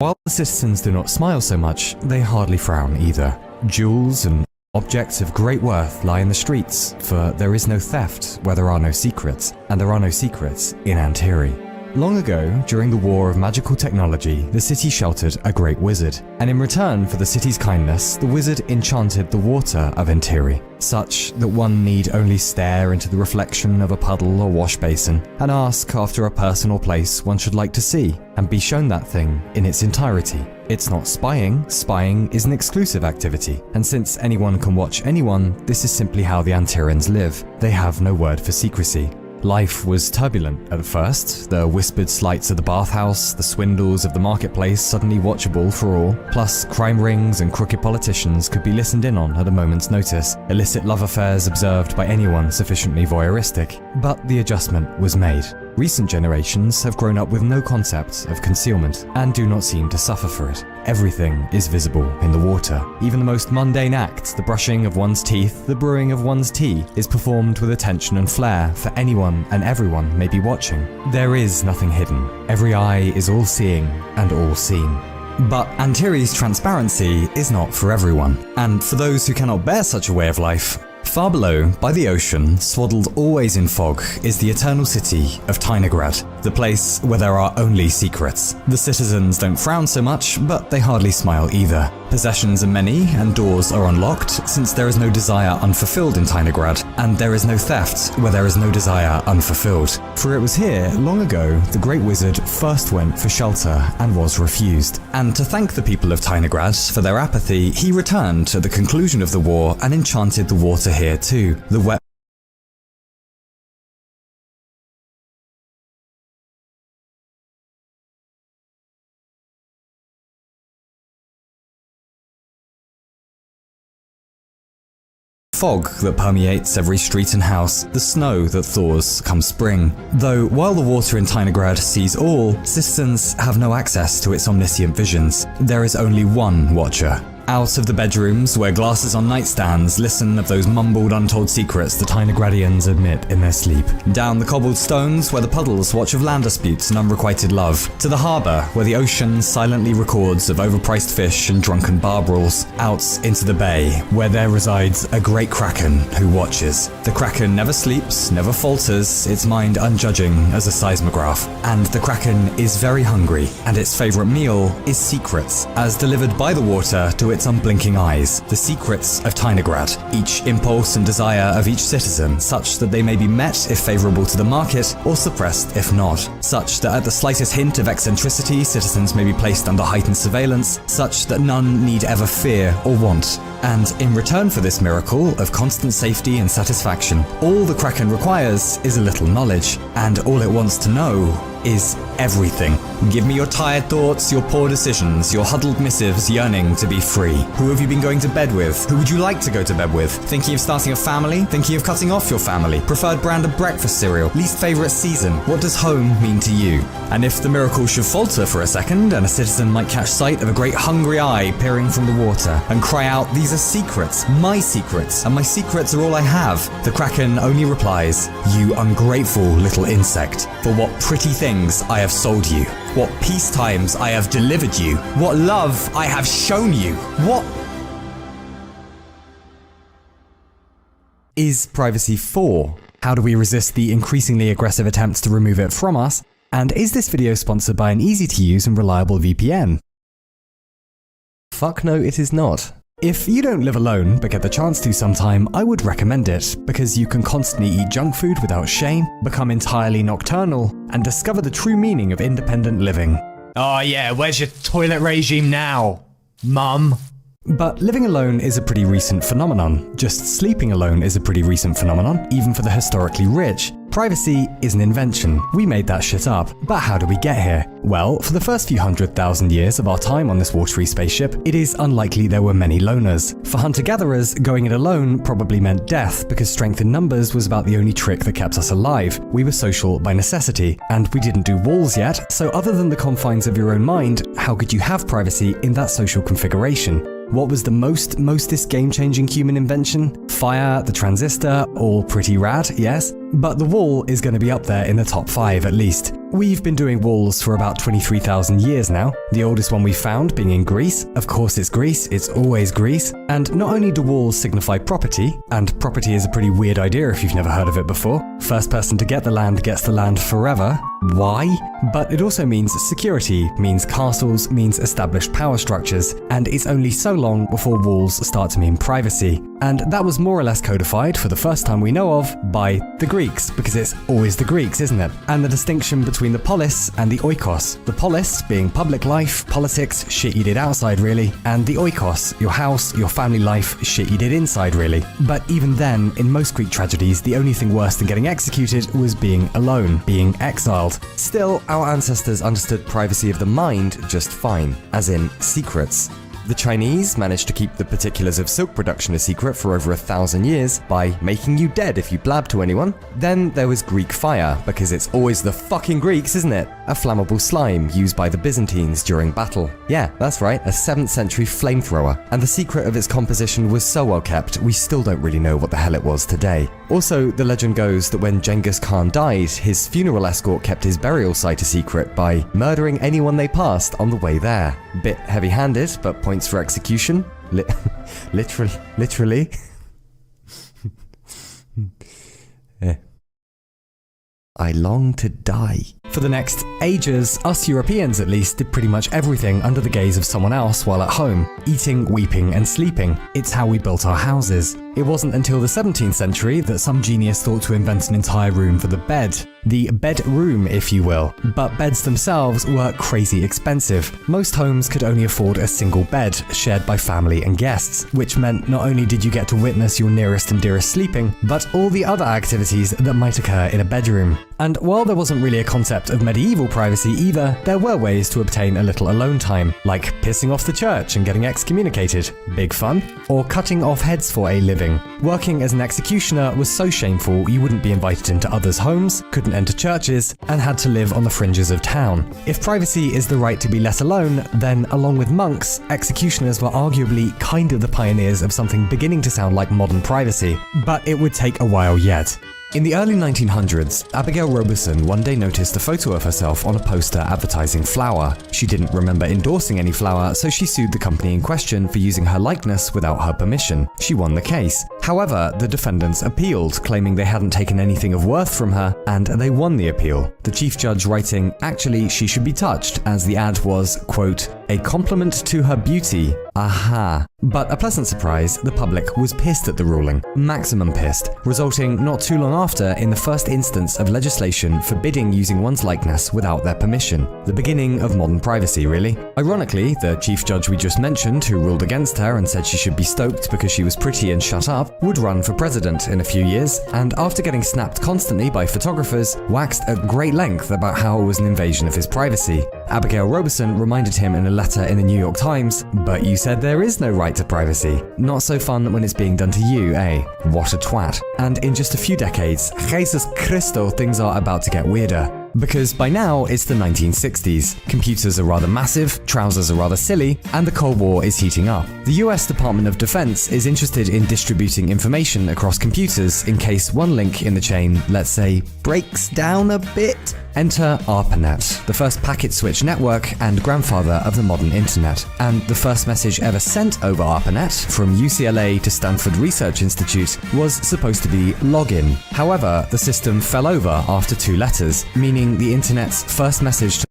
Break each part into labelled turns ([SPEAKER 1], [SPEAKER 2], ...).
[SPEAKER 1] While the citizens do not smile so much, they hardly frown either. Jewels and objects of great worth lie in the streets, for there is no theft where there are no secrets, and there are no secrets in Antiri. Long ago, during the War of Magical Technology, the city sheltered a great wizard, and in return for the city's kindness, the wizard enchanted the water of Antiri, such that one need only stare into the reflection of a puddle or wash basin and ask after a person or place one should like to see, and be shown that thing in its entirety. It's not spying. Spying is an exclusive activity, and since anyone can watch anyone, this is simply how the Antirians live. They have no word for secrecy. Life was turbulent at first, the whispered slights of the bathhouse, the swindles of the marketplace suddenly watchable for all, plus crime rings and crooked politicians could be listened in on at a moment's notice, illicit love affairs observed by anyone sufficiently voyeuristic. But the adjustment was made. Recent generations have grown up with no concept of concealment and do not seem to suffer for it. Everything is visible in the water. Even the most mundane act, the brushing of one's teeth, the brewing of one's tea, is performed with attention and flair, for anyone and everyone may be watching. There is nothing hidden. Every eye is all seeing and all seen. But Antiri's transparency is not for everyone, and for those who cannot bear such a way of life, far below, by the ocean, swaddled always in fog, is the eternal city of Tynograd, the place where there are only secrets. The citizens don't frown so much, but they hardly smile either. Possessions are many, and doors are unlocked, since there is no desire unfulfilled in Tynograd, and there is no theft where there is no desire unfulfilled. For it was here, long ago, the Great Wizard first went for shelter and was refused. And to thank the people of Tynograd for their apathy, he returned at the conclusion of the war and enchanted the water here too. The wet fog that permeates every street and house, the snow that thaws come spring. Though while the water in Tynograd sees all, citizens have no access to its omniscient visions. There is only one watcher. Out of the bedrooms, where glasses on nightstands listen of those mumbled untold secrets the Tynegradians admit in their sleep. Down the cobbled stones, where the puddles watch of land disputes and unrequited love. To the harbour, where the ocean silently records of overpriced fish and drunken bar brawls. Out into the bay, where there resides a great kraken who watches. The kraken never sleeps, never falters, its mind unjudging as a seismograph. And the kraken is very hungry, and its favourite meal is secrets, as delivered by the water to its unblinking eyes, the secrets of Tynograd, each impulse and desire of each citizen, such that they may be met if favourable to the market, or suppressed if not, such that at the slightest hint of eccentricity citizens may be placed under heightened surveillance, such that none need ever fear or want. And in return for this miracle of constant safety and satisfaction, all the Kraken requires is a little knowledge, and all it wants to know is everything. Give me your tired thoughts, your poor decisions, your huddled missives yearning to be free. Who have you been going to bed with? Who would you like to go to bed with? Thinking of starting a family? Thinking of cutting off your family? Preferred brand of breakfast cereal? Least favourite season? What does home mean to you? And if the miracle should falter for a second, and a citizen might catch sight of a great hungry eye peering from the water, and cry out, "These are secrets, my secrets, and my secrets are all I have," the Kraken only replies, "You ungrateful little insect, for what pretty things I have sold you, what peacetimes I have delivered you, what love I have shown you, what..." Is privacy for? How do we resist the increasingly aggressive attempts to remove it from us? And is this video sponsored by an easy-to-use and reliable VPN? Fuck no, it is not. If you don't live alone but get the chance to sometime, I would recommend it, because you can constantly eat junk food without shame, become entirely nocturnal, and discover the true meaning of independent living.
[SPEAKER 2] Oh yeah, where's your toilet regime now, Mum?
[SPEAKER 1] But living alone is a pretty recent phenomenon. Just sleeping alone is a pretty recent phenomenon, even for the historically rich. Privacy is an invention. We made that shit up. But how do we get here? Well, for the first few 100,000 years of our time on this watery spaceship, it is unlikely there were many loners. For hunter-gatherers, going it alone probably meant death, because strength in numbers was about the only trick that kept us alive. We were social by necessity, and we didn't do walls yet, so other than the confines of your own mind, how could you have privacy in that social configuration? What was the mostest game-changing human invention? Fire, the transistor, all pretty rad, yes? But the wall is going to be up there in the top 5 at least. We've been doing walls for about 23,000 years now, the oldest one we found being in Greece. Of course it's Greece, it's always Greece. And not only do walls signify property, and property is a pretty weird idea if you've never heard of it before. First person to get the land gets the land forever. Why? But it also means security, means castles, means established power structures, and it's only so long before walls start to mean privacy. And that was more or less codified, for the first time we know of, by the Greeks, because it's always the Greeks, isn't it? And the distinction between the polis and the oikos. The polis being public life, politics, shit you did outside really, and the oikos, your house, your family life, shit you did inside really. But even then, in most Greek tragedies, the only thing worse than getting executed was being alone, being exiled. Still, our ancestors understood privacy of the mind just fine, as in secrets. The Chinese managed to keep the particulars of silk production a secret for over 1,000 years by making you dead if you blab to anyone. Then there was Greek fire, because it's always the fucking Greeks, isn't it? A flammable slime used by the Byzantines during battle. Yeah, that's right, a 7th century flamethrower. And the secret of its composition was so well kept, we still don't really know what the hell it was today. Also, the legend goes that when Genghis Khan died, his funeral escort kept his burial site a secret by murdering anyone they passed on the way there. Bit heavy-handed, but points for execution. Literally. I long to die. For the next ages, us Europeans at least did pretty much everything under the gaze of someone else while at home, eating, weeping, and sleeping. It's how we built our houses. It wasn't until the 17th century that some genius thought to invent an entire room for the bed. The bedroom, if you will. But beds themselves were crazy expensive. Most homes could only afford a single bed, shared by family and guests, which meant not only did you get to witness your nearest and dearest sleeping, but all the other activities that might occur in a bedroom. And while there wasn't really a concept of medieval privacy either, there were ways to obtain a little alone time, like pissing off the church and getting excommunicated. Big fun. Or cutting off heads for a living. Working as an executioner was so shameful you wouldn't be invited into others' homes, couldn't enter churches, and had to live on the fringes of town. If privacy is the right to be let alone, then along with monks, executioners were arguably kind of the pioneers of something beginning to sound like modern privacy. But it would take a while yet. In the early 1900s, Abigail Roberson one day noticed a photo of herself on a poster advertising flour. She didn't remember endorsing any flour, so she sued the company in question for using her likeness without her permission. She won the case. However, the defendants appealed, claiming they hadn't taken anything of worth from her, and they won the appeal. The chief judge writing, "Actually, she should be touched," as the ad was, quote, "a compliment to her beauty." Aha. But a pleasant surprise, the public was pissed at the ruling. Maximum pissed, resulting not too long after in the first instance of legislation forbidding using one's likeness without their permission. The beginning of modern privacy, really. Ironically, the chief judge we just mentioned, who ruled against her and said she should be stoked because she was pretty and shut up, would run for president in a few years, and after getting snapped constantly by photographers, waxed at great length about how it was an invasion of his privacy. Abigail Roberson reminded him in a letter in the New York Times, "But you said there is no right to privacy. Not so fun when it's being done to you, eh? What a twat." And in just a few decades, Jesus Christo, things are about to get weirder. Because by now, it's the 1960s. Computers are rather massive, trousers are rather silly, and the Cold War is heating up. The US Department of Defense is interested in distributing information across computers in case one link in the chain, let's say, breaks down a bit. Enter ARPANET, the first packet switch network and grandfather of the modern internet. And the first message ever sent over ARPANET from UCLA to Stanford Research Institute was supposed to be login. However, the system fell over after 2 letters, meaning the internet's first message to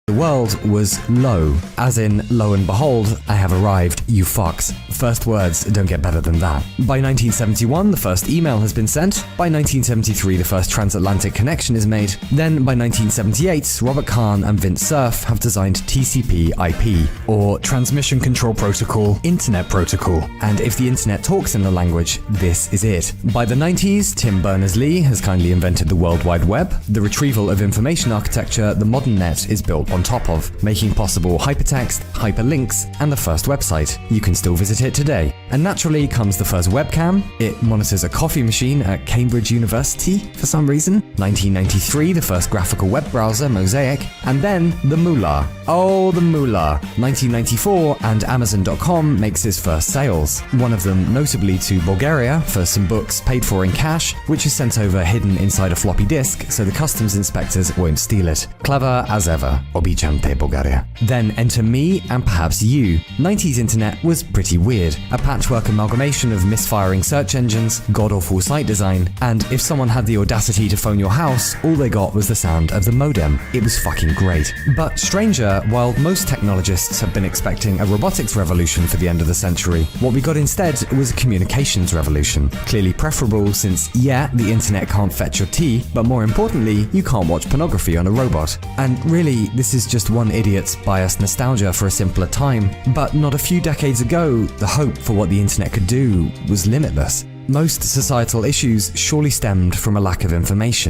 [SPEAKER 1] the world was low, as in, lo and behold, I have arrived, you fucks. First words don't get better than that. By 1971, the first email has been sent. By 1973, the first transatlantic connection is made. Then by 1978, Robert Kahn and Vint Cerf have designed TCP/IP, or Transmission Control Protocol, Internet Protocol. And if the internet talks in a language, this is it. By the 90s, Tim Berners-Lee has kindly invented the World Wide Web, the retrieval of information architecture the modern net is built on top of, making possible hypertext, hyperlinks, and the first website. You can still visit it today. And naturally comes the first webcam. It monitors a coffee machine at Cambridge University for some reason. 1993, the first graphical web browser, Mosaic. And then the Moolah. Oh, the Moolah. 1994, and Amazon.com makes its first sales. One of them notably to Bulgaria for some books paid for in cash, which is sent over hidden inside a floppy disk so the customs inspectors won't steal it. Clever as ever. Običan te Bulgaria. Then enter me and perhaps you. 90s internet was pretty weird. A patchwork amalgamation of misfiring search engines, god-awful site design, and if someone had the audacity to phone your house, all they got was the sound of the modem. It was fucking great. But stranger, while most technologists have been expecting a robotics revolution for the end of the century, what we got instead was a communications revolution. Clearly preferable since, yeah, the internet can't fetch your tea, but more importantly, you can't watch pornography on a robot. And really, this is just one idiot's biased nostalgia for a simpler time, but not a few decades ago, the hope for what the internet could do was limitless. Most societal issues surely stemmed from a lack of information.